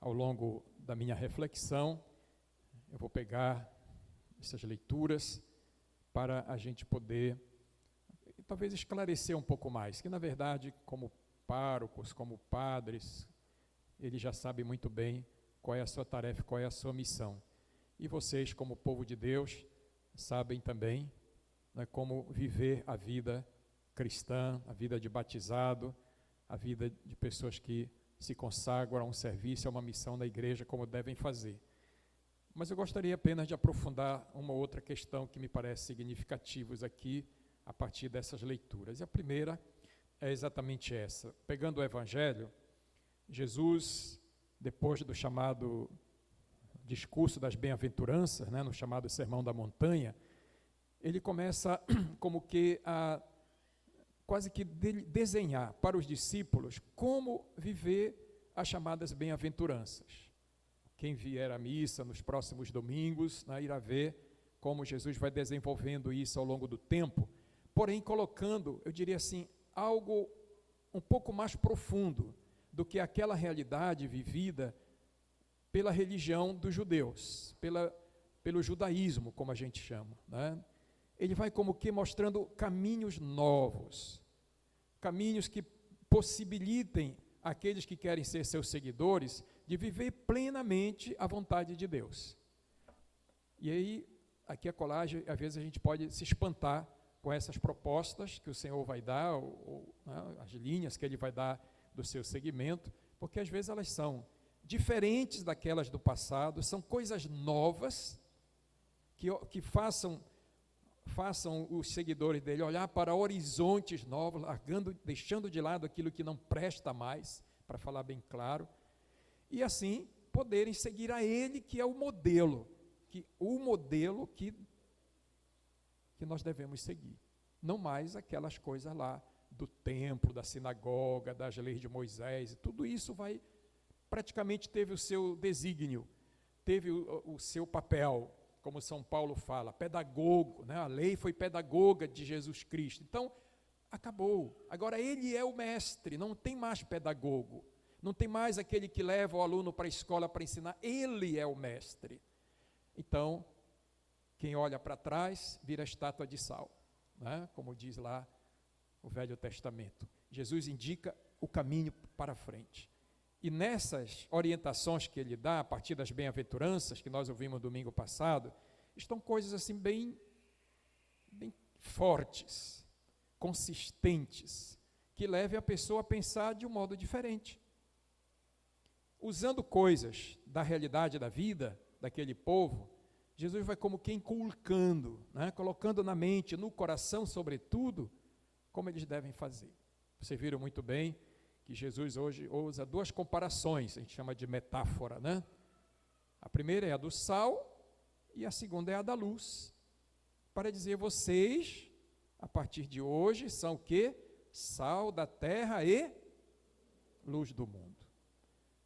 ao longo da minha reflexão, eu vou pegar essas leituras para a gente poder, talvez, esclarecer um pouco mais, que, na verdade, como párocos, como padres, eles já sabem muito bem qual é a sua tarefa, qual é a sua missão. E vocês, como povo de Deus, sabem também, né, como viver a vida cristã, a vida de batizado, a vida de pessoas que se consagram a um serviço, a uma missão da igreja, como devem fazer. Mas eu gostaria apenas de aprofundar uma outra questão que me parece significativa aqui, a partir dessas leituras. E a primeira é exatamente essa. Pegando o Evangelho, Jesus, depois do chamado discurso das bem-aventuranças, né, no chamado Sermão da Montanha, ele começa como que a quase que desenhar para os discípulos como viver as chamadas bem-aventuranças. Quem vier à missa nos próximos domingos, né, irá ver como Jesus vai desenvolvendo isso ao longo do tempo, porém colocando, eu diria assim, algo um pouco mais profundo do que aquela realidade vivida pela religião dos judeus, pelo judaísmo, como a gente chama, né? Ele vai como que mostrando caminhos novos, caminhos que possibilitem aqueles que querem ser seus seguidores de viver plenamente a vontade de Deus. E aí, aqui a colagem, às vezes a gente pode se espantar com essas propostas que o Senhor vai dar, né, as linhas que Ele vai dar do seu segmento, porque às vezes elas são diferentes daquelas do passado, são coisas novas que façam os seguidores dele olhar para horizontes novos, deixando de lado aquilo que não presta mais, para falar bem claro, e assim poderem seguir a ele, que é o modelo que nós devemos seguir. Não mais aquelas coisas lá do templo, da sinagoga, das leis de Moisés, e tudo isso praticamente teve o seu desígnio, teve o seu papel, como São Paulo fala, pedagogo, né? A lei foi pedagoga de Jesus Cristo. Então, acabou. Agora ele é o mestre, não tem mais pedagogo, não tem mais aquele que leva o aluno para a escola para ensinar, ele é o mestre. Então, quem olha para trás vira estátua de sal, né? Como diz lá o Velho Testamento. Jesus indica o caminho para frente. E nessas orientações que ele dá, a partir das bem-aventuranças, que nós ouvimos domingo passado, estão coisas assim bem fortes, consistentes, que levem a pessoa a pensar de um modo diferente. Usando coisas da realidade da vida daquele povo, Jesus vai como que inculcando, né, colocando na mente, no coração, sobretudo, como eles devem fazer. Vocês viram muito bem que Jesus hoje usa duas comparações, a gente chama de metáfora, né? A primeira é a do sal e a segunda é a da luz, para dizer, vocês, a partir de hoje, são o quê? Sal da terra e luz do mundo.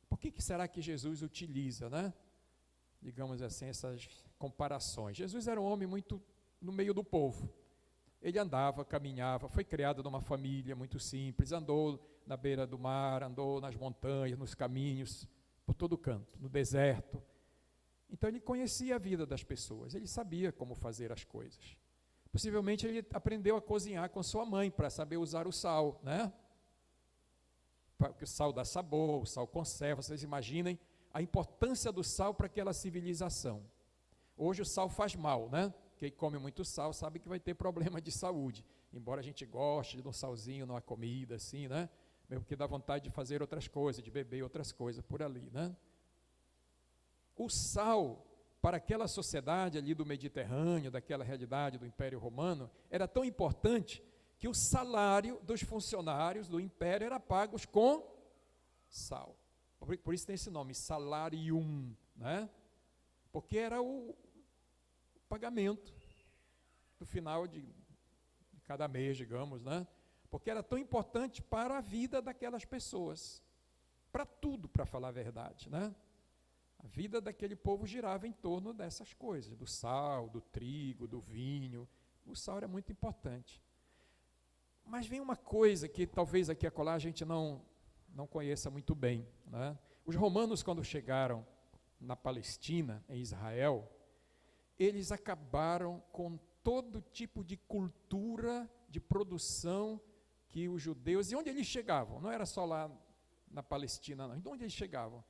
Por que será que Jesus utiliza, né, digamos assim, essas comparações? Jesus era um homem muito no meio do povo. Ele andava, caminhava, foi criado numa família muito simples, andou na beira do mar, andou nas montanhas, nos caminhos, por todo canto, no deserto. Então ele conhecia a vida das pessoas, ele sabia como fazer as coisas. Possivelmente ele aprendeu a cozinhar com sua mãe para saber usar o sal, né? Porque o sal dá sabor, o sal conserva. Vocês imaginem a importância do sal para aquela civilização. Hoje o sal faz mal, né? Quem come muito sal sabe que vai ter problema de saúde, embora a gente goste de um salzinho numa comida assim, né? Mesmo que dá vontade de fazer outras coisas, de beber outras coisas por ali, né? O sal, para aquela sociedade ali do Mediterrâneo, daquela realidade do Império Romano, era tão importante que o salário dos funcionários do Império era pago com sal. Por isso tem esse nome, salarium, né? Porque era o pagamento no final de cada mês, digamos, né? Porque era tão importante para a vida daquelas pessoas, para tudo, para falar a verdade, né? A vida daquele povo girava em torno dessas coisas, do sal, do trigo, do vinho. O sal era muito importante. Mas vem uma coisa que talvez aqui a colar a gente não conheça muito bem, né? Os romanos, quando chegaram na Palestina, em Israel, eles acabaram com todo tipo de cultura, de produção que os judeus, e onde eles chegavam, não era só lá na Palestina, não, onde eles chegavam,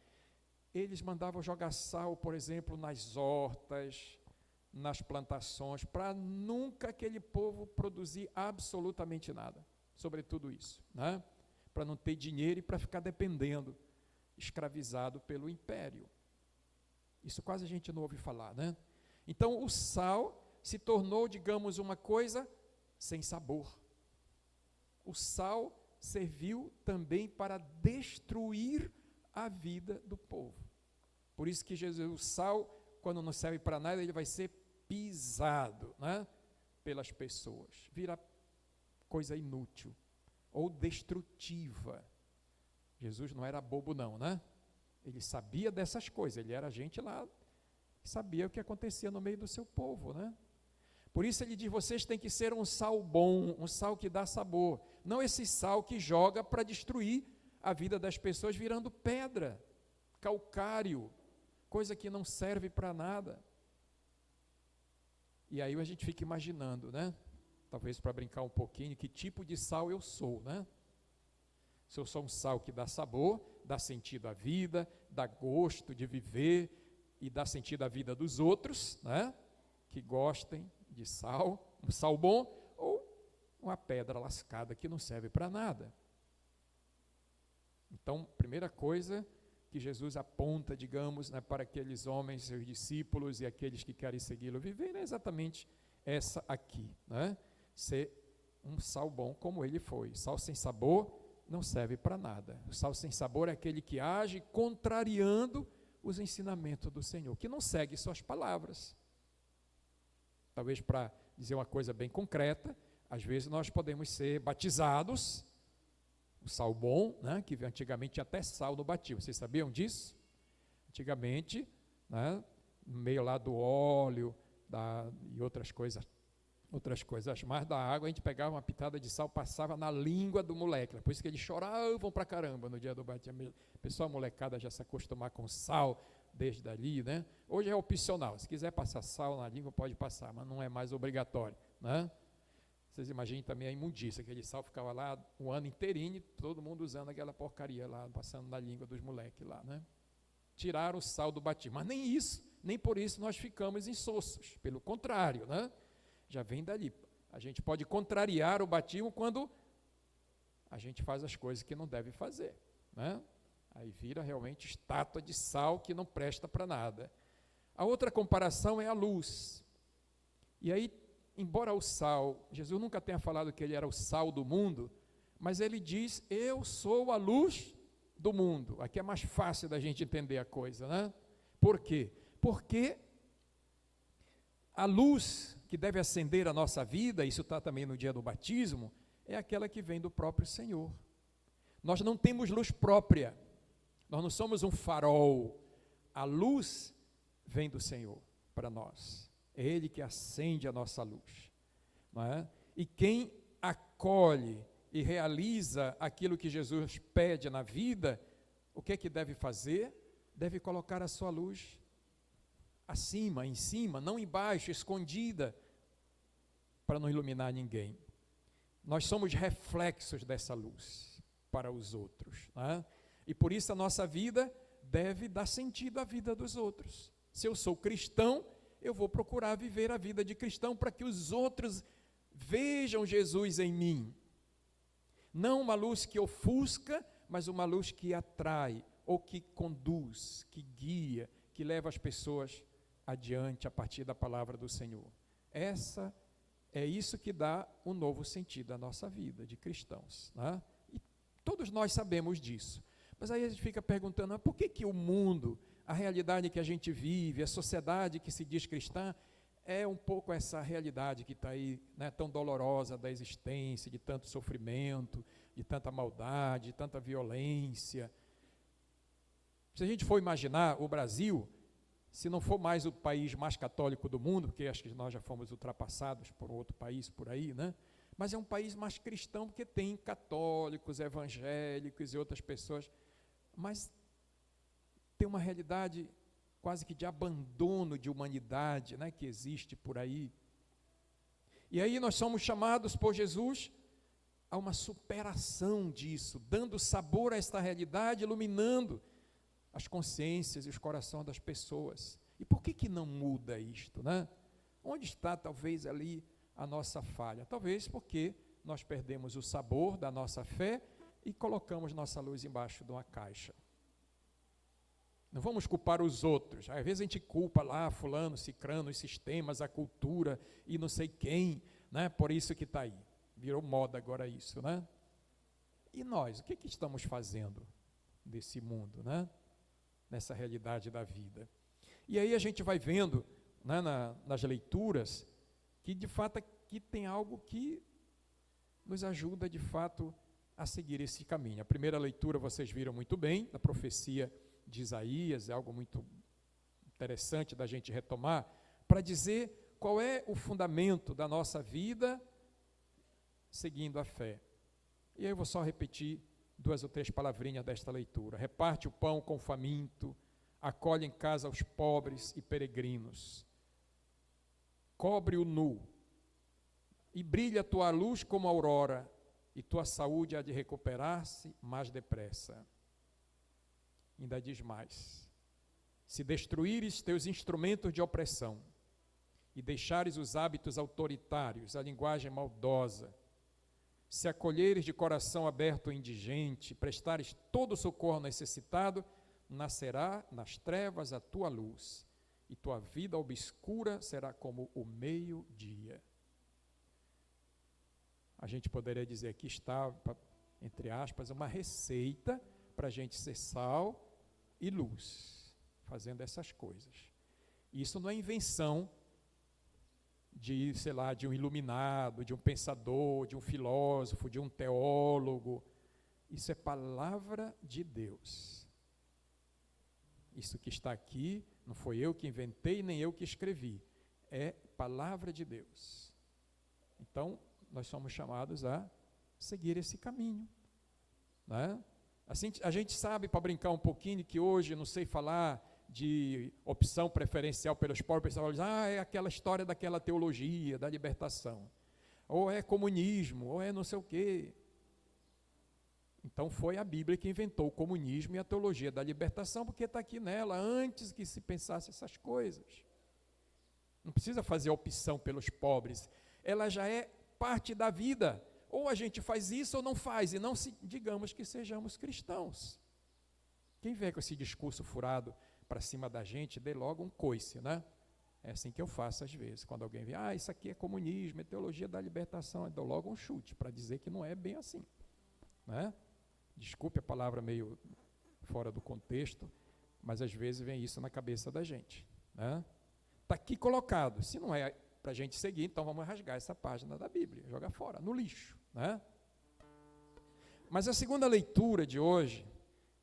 eles mandavam jogar sal, por exemplo, nas hortas, nas plantações, para nunca aquele povo produzir absolutamente nada sobre tudo isso, né? Para não ter dinheiro e para ficar dependendo, escravizado pelo império. Isso quase a gente não ouve falar, né? Então o sal se tornou, digamos, uma coisa sem sabor. O sal serviu também para destruir a vida do povo. Por isso que Jesus, o sal, quando não serve para nada, ele vai ser pisado, né, pelas pessoas. Vira coisa inútil ou destrutiva. Jesus não era bobo não, né? Ele sabia dessas coisas, ele era gente lá, sabia o que acontecia no meio do seu povo, né? Por isso ele diz, vocês têm que ser um sal bom, um sal que dá sabor, não esse sal que joga para destruir a vida das pessoas, virando pedra, calcário, coisa que não serve para nada. E aí a gente fica imaginando, né? Talvez para brincar um pouquinho, que tipo de sal eu sou, né? Se eu sou um sal que dá sabor, dá sentido à vida, dá gosto de viver e dá sentido à vida dos outros, né? Que gostem de sal, um sal bom, ou uma pedra lascada que não serve para nada. Então, primeira coisa que Jesus aponta, digamos, né, para aqueles homens, seus discípulos e aqueles que querem segui-lo viver, é exatamente essa aqui, né? Ser um sal bom como ele foi. Sal sem sabor não serve para nada. O sal sem sabor é aquele que age contrariando os ensinamentos do Senhor, que não segue suas palavras. Talvez para dizer uma coisa bem concreta, às vezes nós podemos ser batizados, o sal bom, né, que antigamente tinha até sal no batismo, vocês sabiam disso? Antigamente, né, no meio lá do óleo e outras coisas mais da água, a gente pegava uma pitada de sal, passava na língua do moleque, por isso que eles choravam pra caramba no dia do batismo. Pessoal, a molecada já se acostumar com sal desde ali, né? Hoje é opcional, se quiser passar sal na língua pode passar, mas não é mais obrigatório, né? Vocês imaginem também a imundícia, aquele sal ficava lá o ano inteirinho, todo mundo usando aquela porcaria lá, passando na língua dos moleques lá, né? Tiraram o sal do batismo, mas nem isso, nem por isso nós ficamos insossos, pelo contrário, né? Já vem dali. A gente pode contrariar o batismo quando a gente faz as coisas que não deve fazer, né? Aí vira realmente estátua de sal que não presta para nada. A outra comparação é a luz. E aí, embora o sal, Jesus nunca tenha falado que ele era o sal do mundo, mas ele diz, eu sou a luz do mundo. Aqui é mais fácil da gente entender a coisa, né? Por quê? Porque a luz que deve acender a nossa vida, isso está também no dia do batismo, é aquela que vem do próprio Senhor. Nós não temos luz própria, nós não somos um farol, a luz vem do Senhor para nós, é Ele que acende a nossa luz, não é? E quem acolhe e realiza aquilo que Jesus pede na vida, o que é que deve fazer? Deve colocar a sua luz acima, em cima, não embaixo, escondida, para não iluminar ninguém. Nós somos reflexos dessa luz para os outros, né? E por isso a nossa vida deve dar sentido à vida dos outros. Se eu sou cristão, eu vou procurar viver a vida de cristão para que os outros vejam Jesus em mim. Não uma luz que ofusca, mas uma luz que atrai, ou que conduz, que guia, que leva as pessoas adiante a partir da palavra do Senhor. É isso que dá um novo sentido à nossa vida de cristãos, né? E todos nós sabemos disso. Mas aí a gente fica perguntando, por que o mundo, a realidade que a gente vive, a sociedade que se diz cristã, é um pouco essa realidade que está aí, né, tão dolorosa da existência, de tanto sofrimento, de tanta maldade, de tanta violência. Se a gente for imaginar o Brasil, se não for mais o país mais católico do mundo, porque acho que nós já fomos ultrapassados por outro país por aí, né? Mas é um país mais cristão, porque tem católicos, evangélicos e outras pessoas, mas tem uma realidade quase que de abandono de humanidade, né, que existe por aí. E aí nós somos chamados por Jesus a uma superação disso, dando sabor a esta realidade, iluminando as consciências e os corações das pessoas. E por que não muda isto, né? Onde está talvez ali a nossa falha? Talvez porque nós perdemos o sabor da nossa fé e colocamos nossa luz embaixo de uma caixa. Não vamos culpar os outros. Às vezes a gente culpa lá fulano, cicrano, os sistemas, a cultura e não sei quem, né? Por isso que está aí. Virou moda agora isso, né? E nós, o que estamos fazendo desse mundo, né? Nessa realidade da vida? E aí a gente vai vendo, né, nas leituras, que de fato aqui tem algo que nos ajuda de fato a seguir esse caminho. A primeira leitura vocês viram muito bem, da profecia de Isaías, é algo muito interessante da gente retomar, para dizer qual é o fundamento da nossa vida seguindo a fé. E aí eu vou só repetir 2 ou 3 palavrinhas desta leitura. Reparte o pão com o faminto, acolhe em casa os pobres e peregrinos, cobre o nu, e brilha a tua luz como a aurora, e tua saúde há de recuperar-se mais depressa. Ainda diz mais: se destruíres teus instrumentos de opressão, e deixares os hábitos autoritários, a linguagem maldosa, se acolheres de coração aberto o indigente, prestares todo o socorro necessitado, nascerá nas trevas a tua luz, e tua vida obscura será como o meio-dia. A gente poderia dizer que está, entre aspas, uma receita para a gente ser sal e luz, fazendo essas coisas. Isso não é invenção de, sei lá, de um iluminado, de um pensador, de um filósofo, de um teólogo. Isso é palavra de Deus. Isso que está aqui, não foi eu que inventei, nem eu que escrevi. É palavra de Deus. Então, nós somos chamados a seguir esse caminho, né? Assim, a gente sabe, para brincar um pouquinho, que hoje, não sei falar de opção preferencial pelos pobres, o pessoal diz, é aquela história daquela teologia, da libertação. Ou é comunismo, ou é não sei o quê. Então foi a Bíblia que inventou o comunismo e a teologia da libertação, porque está aqui nela, antes que se pensasse essas coisas. Não precisa fazer opção pelos pobres, ela já é parte da vida. Ou a gente faz isso ou não faz, e não digamos que sejamos cristãos. Quem vier com esse discurso furado para cima da gente, dê logo um coice, né? É assim que eu faço às vezes, quando alguém vem, isso aqui é comunismo, é teologia da libertação, eu dou logo um chute, para dizer que não é bem assim, né? Desculpe a palavra meio fora do contexto, mas às vezes vem isso na cabeça da gente, né? Está aqui colocado, se não é para a gente seguir, então vamos rasgar essa página da Bíblia, jogar fora, no lixo, né? Mas a segunda leitura de hoje,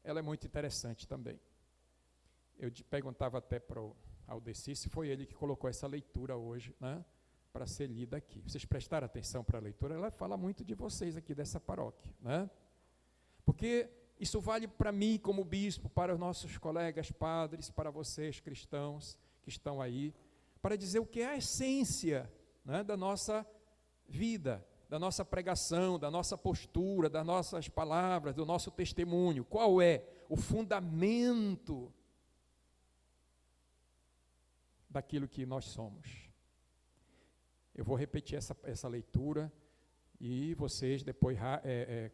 ela é muito interessante também. Eu perguntava até para o Aldeci se foi ele que colocou essa leitura hoje, né, para ser lida aqui. Vocês prestaram atenção para a leitura? Ela fala muito de vocês aqui dessa paróquia, né? Porque isso vale para mim como bispo, para os nossos colegas padres, para vocês cristãos que estão aí, para dizer o que é a essência, né, da nossa vida, da nossa pregação, da nossa postura, das nossas palavras, do nosso testemunho. Qual é o fundamento daquilo que nós somos? Eu vou repetir essa leitura e vocês depois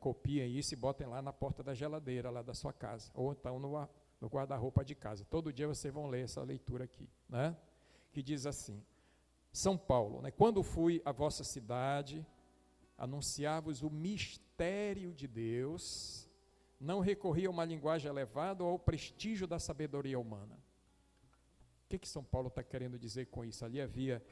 copiem isso e botem lá na porta da geladeira lá da sua casa, ou então no guarda-roupa de casa. Todo dia vocês vão ler essa leitura aqui, né? Que diz assim: São Paulo, né? Quando fui à vossa cidade, anunciar-vos o mistério de Deus, não recorri a uma linguagem elevada ou ao prestígio da sabedoria humana. O que São Paulo está querendo dizer com isso? Ali havia,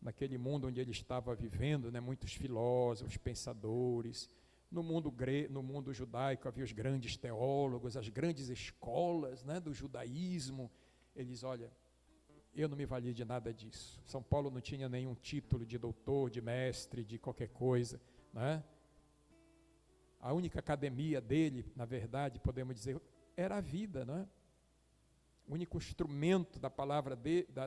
naquele mundo onde ele estava vivendo, né, muitos filósofos, pensadores. No mundo judaico havia os grandes teólogos, as grandes escolas, né, do judaísmo. Eles, olha, eu não me valia de nada disso. São Paulo não tinha nenhum título de doutor, de mestre, de qualquer coisa, né? A única academia dele, na verdade, podemos dizer, era a vida, né? O único instrumento da palavra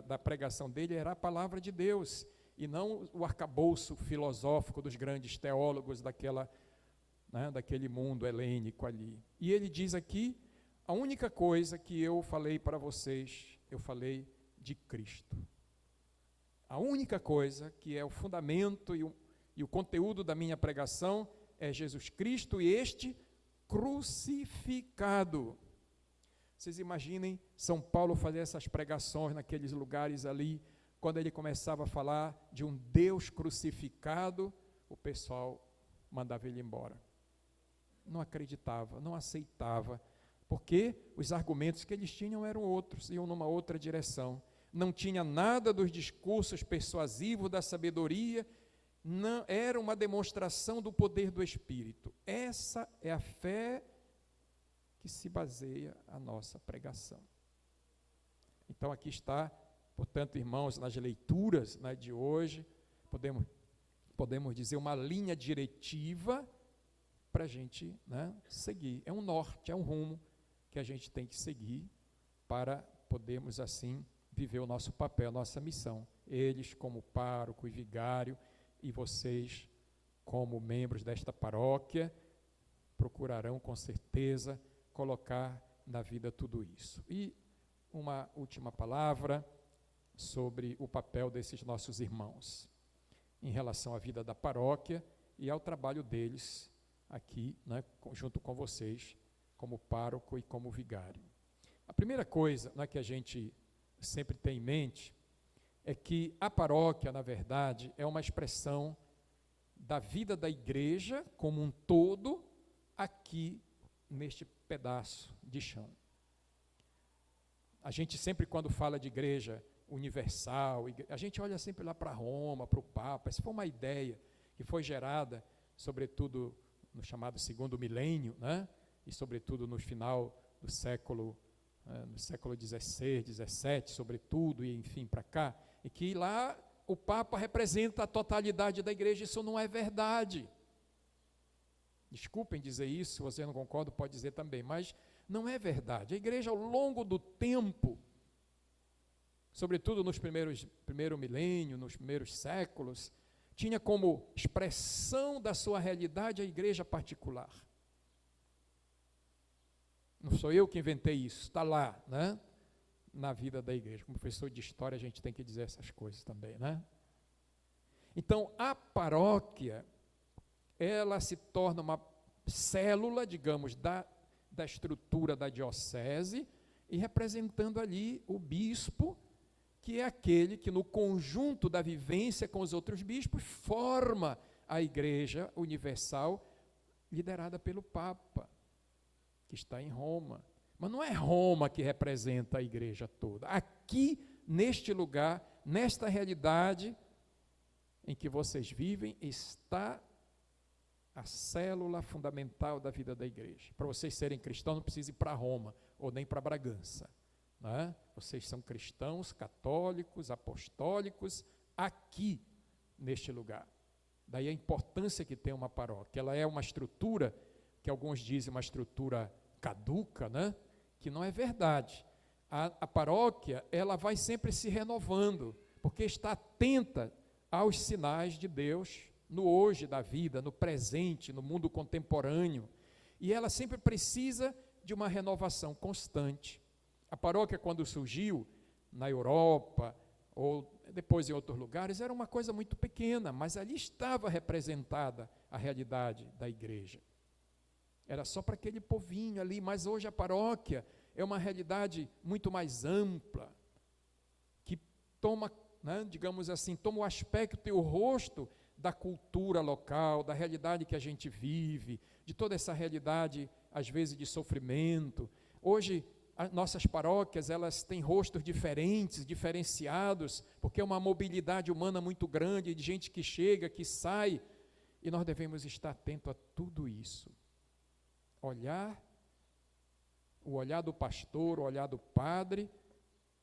da pregação dele era a palavra de Deus, e não o arcabouço filosófico dos grandes teólogos daquele mundo helênico ali. E ele diz aqui, a única coisa que eu falei para vocês, eu falei de Cristo. A única coisa que é o fundamento e o conteúdo da minha pregação é Jesus Cristo e este crucificado. Vocês imaginem São Paulo fazer essas pregações naqueles lugares ali, quando ele começava a falar de um Deus crucificado, o pessoal mandava ele embora. Não acreditava, não aceitava, porque os argumentos que eles tinham eram outros, iam numa outra direção. Não tinha nada dos discursos persuasivos da sabedoria, não, era uma demonstração do poder do Espírito. Essa é a fé que se baseia a nossa pregação. Então aqui está, portanto, irmãos, nas leituras de hoje, podemos dizer uma linha diretiva para a gente seguir. É um norte, é um rumo que a gente tem que seguir para podermos assim viver o nosso papel, a nossa missão. Eles como pároco e vigário e vocês como membros desta paróquia procurarão com certeza colocar na vida tudo isso. E uma última palavra sobre o papel desses nossos irmãos em relação à vida da paróquia e ao trabalho deles aqui, junto com vocês, como pároco e como vigário. A primeira coisa que a gente sempre tem em mente é que a paróquia, na verdade, é uma expressão da vida da igreja como um todo aqui neste pedaço de chão. A gente sempre, quando fala de igreja universal, a gente olha sempre lá para Roma, para o Papa. Essa foi uma ideia que foi gerada, sobretudo no chamado segundo milênio, e sobretudo no final do século XVI, XVII, sobretudo, e enfim, para cá, e que lá o Papa representa a totalidade da igreja. Isso não é verdade. Desculpem dizer isso, se você não concorda, pode dizer também, mas não é verdade. A igreja, ao longo do tempo, sobretudo nos primeiro milênio, nos primeiros séculos, tinha como expressão da sua realidade a igreja particular. Não sou eu que inventei isso, está lá, na vida da igreja. Como professor de história, a gente tem que dizer essas coisas também, Então, a paróquia, ela se torna uma célula, digamos, da estrutura da diocese, e representando ali o bispo, que é aquele que, no conjunto da vivência com os outros bispos, forma a Igreja Universal, liderada pelo Papa, que está em Roma. Mas não é Roma que representa a igreja toda. Aqui, neste lugar, nesta realidade em que vocês vivem, está a célula fundamental da vida da igreja. Para vocês serem cristãos, não precisa ir para Roma, ou nem para Bragança. Vocês são cristãos, católicos, apostólicos, aqui, neste lugar. Daí a importância que tem uma paróquia. Ela é uma estrutura, que alguns dizem uma estrutura caduca, que não é verdade. A paróquia, ela vai sempre se renovando, porque está atenta aos sinais de Deus, no hoje da vida, no presente, no mundo contemporâneo. E ela sempre precisa de uma renovação constante. A paróquia, quando surgiu na Europa, ou depois em outros lugares, era uma coisa muito pequena, mas ali estava representada a realidade da igreja. Era só para aquele povinho ali, mas hoje a paróquia é uma realidade muito mais ampla, que toma, digamos assim, toma o aspecto e o rosto da cultura local, da realidade que a gente vive, de toda essa realidade, às vezes, de sofrimento. Hoje, as nossas paróquias, elas têm rostos diferentes, diferenciados, porque é uma mobilidade humana muito grande, de gente que chega, que sai, e nós devemos estar atentos a tudo isso. O olhar do pastor, o olhar do padre,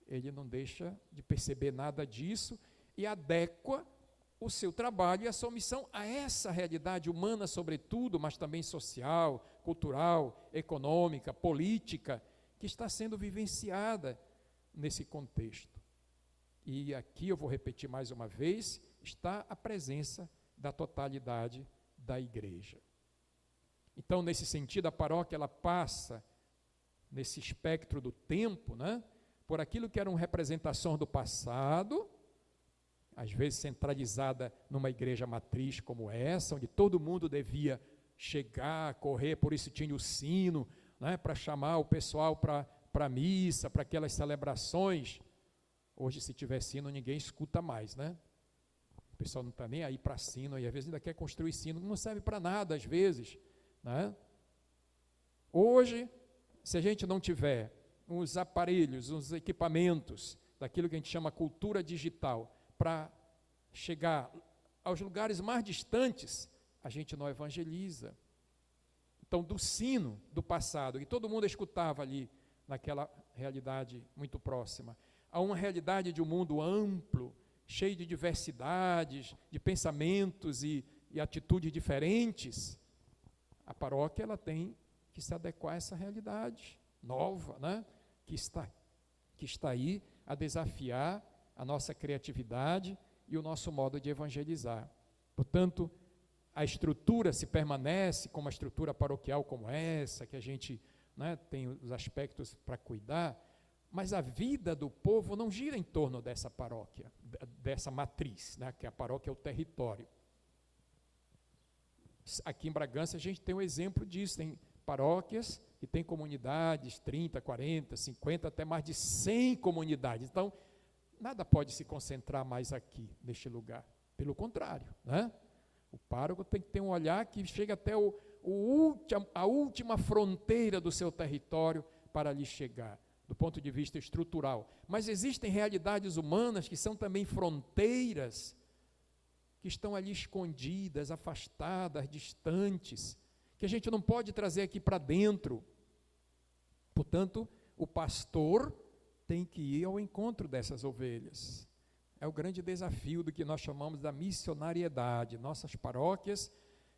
ele não deixa de perceber nada disso e adequa o seu trabalho e a sua missão a essa realidade humana, sobretudo, mas também social, cultural, econômica, política, que está sendo vivenciada nesse contexto. E aqui eu vou repetir mais uma vez, está a presença da totalidade da igreja. Então, nesse sentido, a paróquia ela passa, nesse espectro do tempo, né, por aquilo que eram representações do passado, às vezes centralizada numa igreja matriz como essa, onde todo mundo devia chegar, correr, por isso tinha o sino, né, para chamar o pessoal para a missa, para aquelas celebrações. Hoje, se tiver sino, ninguém escuta mais, né? O pessoal não está nem aí para sino, e às vezes ainda quer construir sino, não serve para nada, às vezes, né? Hoje, se a gente não tiver uns aparelhos, uns equipamentos, daquilo que a gente chama cultura digital, para chegar aos lugares mais distantes, a gente não evangeliza. Então, do sino do passado, que todo mundo escutava ali, naquela realidade muito próxima, a uma realidade de um mundo amplo, cheio de diversidades, de pensamentos e atitudes diferentes, a paróquia ela tem que se adequar a essa realidade nova, né? que está aí a desafiar a nossa criatividade e o nosso modo de evangelizar. Portanto, a estrutura se permanece como uma estrutura paroquial como essa, que a gente, né, tem os aspectos para cuidar, mas a vida do povo não gira em torno dessa paróquia, dessa matriz, né, que a paróquia é o território. Aqui em Bragança a gente tem um exemplo disso, tem paróquias que têm comunidades, 30, 40, 50, até mais de 100 comunidades. Então, nada pode se concentrar mais aqui, neste lugar. Pelo contrário, né? O pároco tem que ter um olhar que chega até a última fronteira do seu território para ali chegar, do ponto de vista estrutural. Mas existem realidades humanas que são também fronteiras, que estão ali escondidas, afastadas, distantes, que a gente não pode trazer aqui para dentro. Portanto, o pastor tem que ir ao encontro dessas ovelhas. É o grande desafio do que nós chamamos da missionariedade. Nossas paróquias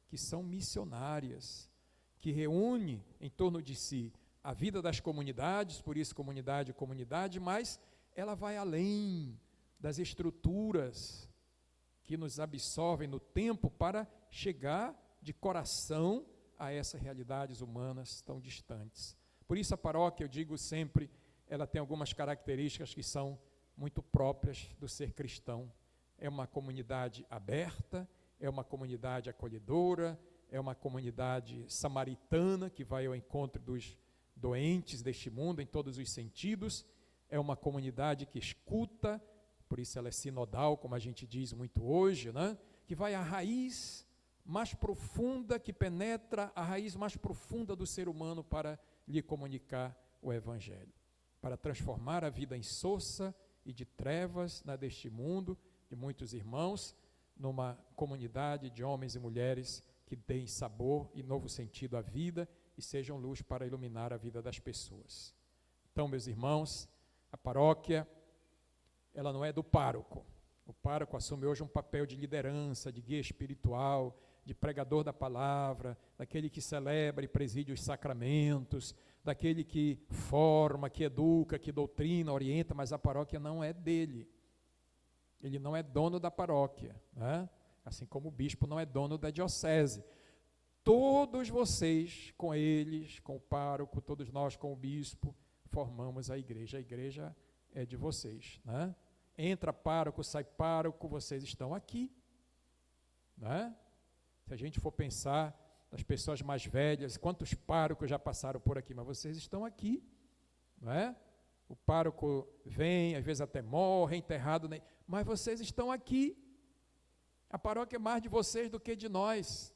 que são missionárias, que reúne em torno de si a vida das comunidades, por isso comunidade, mas ela vai além das estruturas que nos absorvem no tempo para chegar de coração a essas realidades humanas tão distantes. Por isso a paróquia, eu digo sempre, ela tem algumas características que são muito próprias do ser cristão. É uma comunidade aberta, é uma comunidade acolhedora, é uma comunidade samaritana que vai ao encontro dos doentes deste mundo em todos os sentidos, é uma comunidade que escuta, por isso ela é sinodal, como a gente diz muito hoje, né? Que vai à raiz mais profunda, que penetra a raiz mais profunda do ser humano para lhe comunicar o Evangelho, para transformar a vida insossa e de trevas, né, deste mundo, de muitos irmãos, numa comunidade de homens e mulheres que deem sabor e novo sentido à vida e sejam luz para iluminar a vida das pessoas. Então, meus irmãos, a paróquia, ela não é do pároco. O pároco assume hoje um papel de liderança, de guia espiritual, de pregador da palavra, daquele que celebra e preside os sacramentos, daquele que forma, que educa, que doutrina, orienta, mas a paróquia não é dele. Ele não é dono da paróquia, né? Assim como o bispo não é dono da diocese. Todos vocês, com eles, com o pároco, todos nós com o bispo, formamos a igreja. A igreja é de vocês, né? Entra pároco, sai pároco, vocês estão aqui, né? Se a gente for pensar nas pessoas mais velhas, quantos párocos já passaram por aqui, mas vocês estão aqui, não é? O pároco vem, às vezes até morre, é enterrado, mas vocês estão aqui. A paróquia é mais de vocês do que de nós.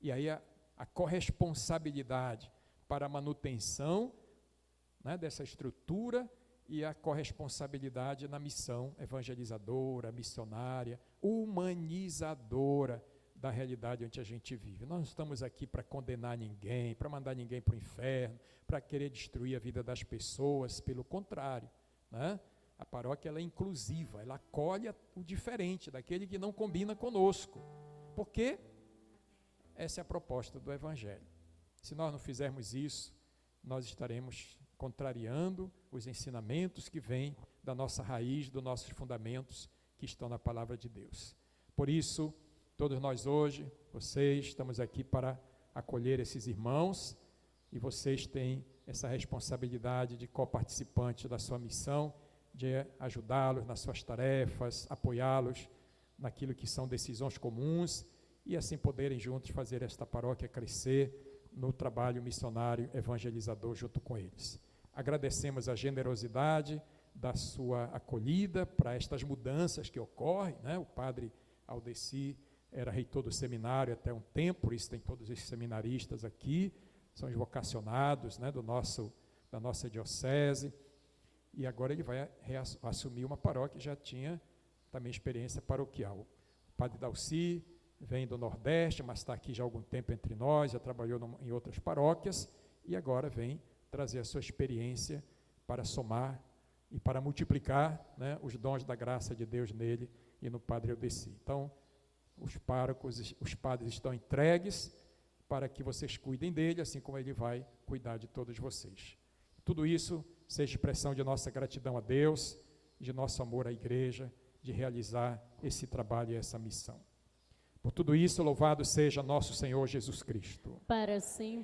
E aí a corresponsabilidade para a manutenção, né, dessa estrutura e a corresponsabilidade na missão evangelizadora, missionária, humanizadora da realidade onde a gente vive. Nós não estamos aqui para condenar ninguém, para mandar ninguém para o inferno, para querer destruir a vida das pessoas, pelo contrário, né? A paróquia ela é inclusiva, ela acolhe o diferente, daquele que não combina conosco, porque essa é a proposta do Evangelho. Se nós não fizermos isso, nós estaremos contrariando os ensinamentos que vêm da nossa raiz, dos nossos fundamentos que estão na palavra de Deus. Por isso, todos nós hoje, vocês, estamos aqui para acolher esses irmãos, e vocês têm essa responsabilidade de coparticipante da sua missão, de ajudá-los nas suas tarefas, apoiá-los naquilo que são decisões comuns, e assim poderem juntos fazer esta paróquia crescer no trabalho missionário evangelizador junto com eles. Agradecemos a generosidade da sua acolhida para estas mudanças que ocorrem, né? O padre Aldeci era reitor do seminário até um tempo, por isso tem todos esses seminaristas aqui, são os vocacionados, né, da nossa diocese, e agora ele vai assumir uma paróquia, já tinha também experiência paroquial. O padre Dalci vem do Nordeste, mas está aqui já há algum tempo entre nós, já trabalhou em outras paróquias, e agora vem trazer a sua experiência para somar e para multiplicar, né, os dons da graça de Deus nele e no padre Aldeci. Então, os párocos, os padres estão entregues para que vocês cuidem dele, assim como ele vai cuidar de todos vocês. Tudo isso seja expressão de nossa gratidão a Deus, de nosso amor à igreja, de realizar esse trabalho e essa missão. Por tudo isso, louvado seja nosso Senhor Jesus Cristo. Para sempre.